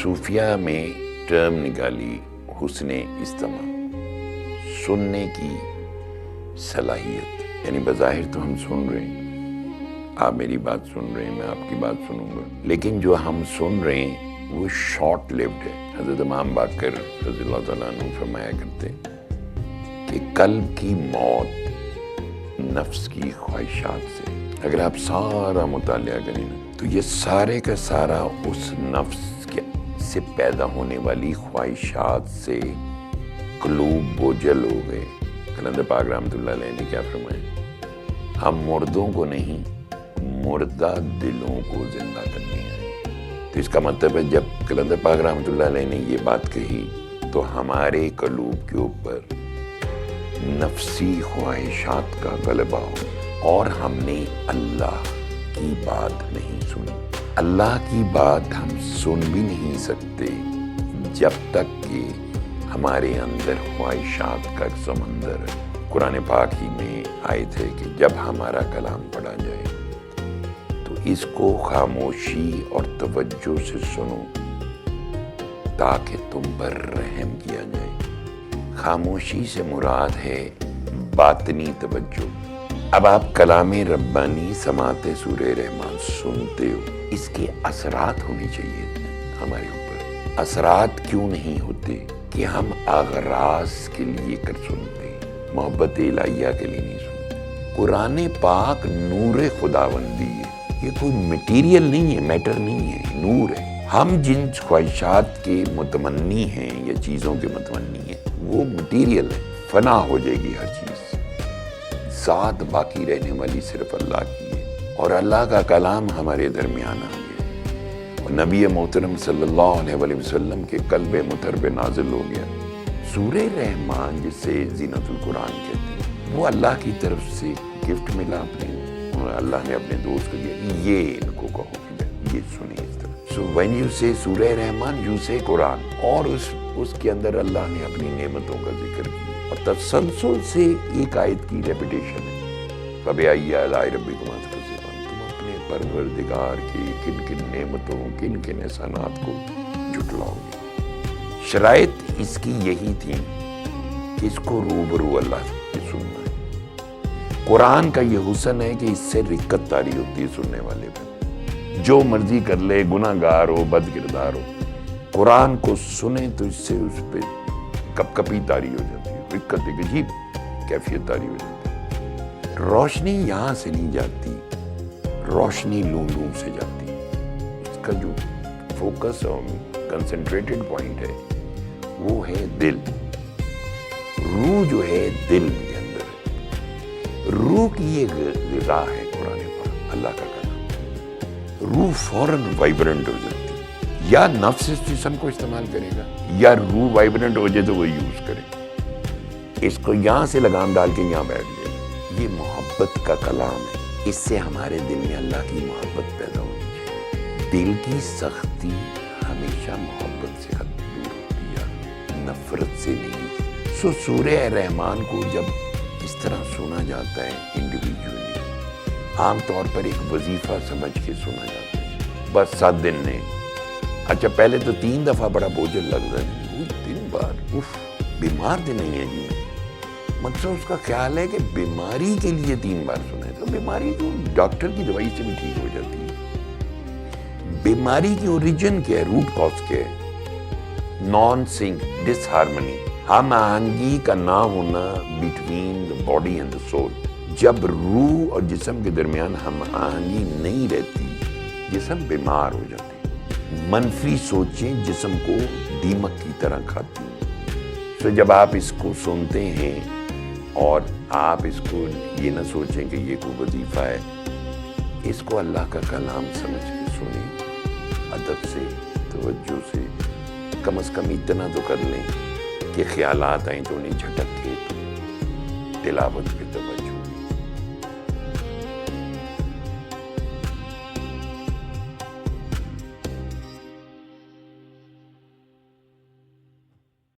صوفیہ میں ٹرم نکالی حسن استماع، سننے کی صلاحیت. یعنی بظاہر تو ہم سن رہے ہیں، آپ میری بات سن رہے ہیں، میں آپ کی بات سنوں گا، لیکن جو ہم سن رہے ہیں وہ شارٹ لیوڈ ہے. حضرت امام باقر رضی اللہ تعالیٰ عنہ فرمایا کرتے کہ قلب کی موت نفس کی خواہشات سے. اگر آپ سارا مطالعہ کریں نا تو یہ سارے کا سارا اس نفس سے پیدا ہونے والی خواہشات سے قلوب بوجھل ہو گئے. قلندر پاک رحمۃ اللہ علیہ نے کیا فرمایا؟ ہم مردوں کو نہیں، مردہ دلوں کو زندہ کرنے آئے. تو اس کا مطلب ہے جب قلندر پاک رحمۃ اللہ علیہ نے یہ بات کہی تو ہمارے قلوب کے اوپر نفسی خواہشات کا غلبہ ہو اور ہم نے اللہ کی بات نہیں سنی. اللہ کی بات ہم سن بھی نہیں سکتے جب تک کہ ہمارے اندر خواہشات کا سمندر ہے. قرآن پاک ہی میں آیت ہے کہ جب ہمارا کلام پڑھا جائے تو اس کو خاموشی اور توجہ سے سنو تاکہ تم پر رحم کیا جائے. خاموشی سے مراد ہے باطنی توجہ. اب آپ کلام ربانی سماعت سورہ رحمان سنتے ہو، اس کے اثرات ہونے چاہیے ہمارے اوپر. اثرات کیوں نہیں ہوتے؟ کہ ہم اغراض کے لیے کر سنتے، محبت الہیہ کے لیے نہیں سنتے. قرآن پاک نور خداوندی ہے، یہ کوئی مٹیریل نہیں ہے، میٹر نہیں ہے، نور ہے. ہم جن خواہشات کے متمنی ہیں یا چیزوں کے متمنی ہیں وہ مٹیریل ہے، فنا ہو جائے گی ہر چیز. ذات باقی رہنے والی صرف اللہ کی ہے اور اللہ کا کلام ہمارے درمیان آ گیا اور نبی محترم صلی اللہ علیہ وآلہ وسلم کے قلب مطر پہ نازل ہو گیا. سورہ رحمان جسے زینت القرآن کہتے ہیں وہ اللہ کی طرف سے گفٹ ملا اللہ نے اپنے دوست کو دیا، یہ ان کو کہو کہ یہ سنیں اس طرح. So when you say سورہ رحمان you say قرآن، اور اس کے اندر اللہ نے اپنی نعمتوں کا ذکر کیا اور تسلسل سے ایک آیت کی ریپیٹیشن ہے. فَبِأَيِّ آلَاءِ رَبِّكُمَا تُكَذِّبَانِ. تم اپنے پروردگار کی کن کن نعمتوں، کن کن احسانات کو جھٹلاؤ گے. شرائط اس کی یہی تھی کہ اس کو روبرو اللہ سے سننا ہے. قرآن کا یہ حسن ہے کہ اس سے رقت طاری ہوتی ہے سننے والے پہ. جو مرضی کر لے، گناہ گار ہو، بد کردار ہو، قرآن کو سنیں تو اس سے اس پہ کپ کپی طاری ہو جاتی ہے، رقت ایک عجیب کیفیت طاری ہو جاتی ہے. روشنی یہاں سے نہیں جاتی، روشنی لوں لوں سے جاتی ہے. اس کا جو فوکس اور کنسنٹریٹڈ پوائنٹ ہے وہ ہے دل. روح جو ہے دل کے اندر ہے. روح کی یہ غذا ہے قرآن پاک، اللہ کا کلام. روح فوراً وائبرنٹ ہو جاتی ہے. یا نفس اس جسم کو استعمال کرے گا یا روح وائبرنٹ ہو جائے تو وہ یوز کرے. اس کو یہاں سے لگام ڈال کے یہاں بیٹھ جائے. یہ محبت کا کلام ہے. اس سے ہمارے دل میں اللہ کی محبت پیدا ہونی چاہیے. دل کی سختی ہمیشہ محبت سے دور ہوتی ہے، نفرت سے نہیں. سورہ رحمان کو جب اس طرح سنا جاتا ہے انڈیویجولی، عام طور پر ایک وظیفہ سمجھ کے سنا جاتا ہے. بس 7 دن نے، اچھا پہلے تو 3 دفعہ بڑا بوجھل لگتا ہے، 3 بار بیمار تو نہیں ہے جی. مقصد اس کا خیال ہے کہ بیماری کے لیے 3 بار سنے تو بیماری تو ڈاکٹر کی دوائی سے بھی ٹھیک ہو جاتی ہے. بیماری کی اوریجن کیا ہے، روٹ کاز کیا ہے؟ نان سنک، ڈس ہارمنی، ہم آہنگی کا نہ ہونا between the body and the civil. جب روح اور جسم کے درمیان ہم آہنگی نہیں رہتی جسم بیمار ہو جاتی. منفی سوچیں جسم کو دیمک کی طرح کھاتی ہیں. تو جب آپ اس کو سنتے ہیں اور آپ اس کو یہ نہ سوچیں کہ یہ کوئی وظیفہ ہے، اس کو اللہ کا کلام سمجھ کے سنیں، ادب سے، توجہ سے. کم از کم اتنا تو کر لیں کہ خیالات آئیں تو انہیں جھٹک کے تلاوت پہ توجہ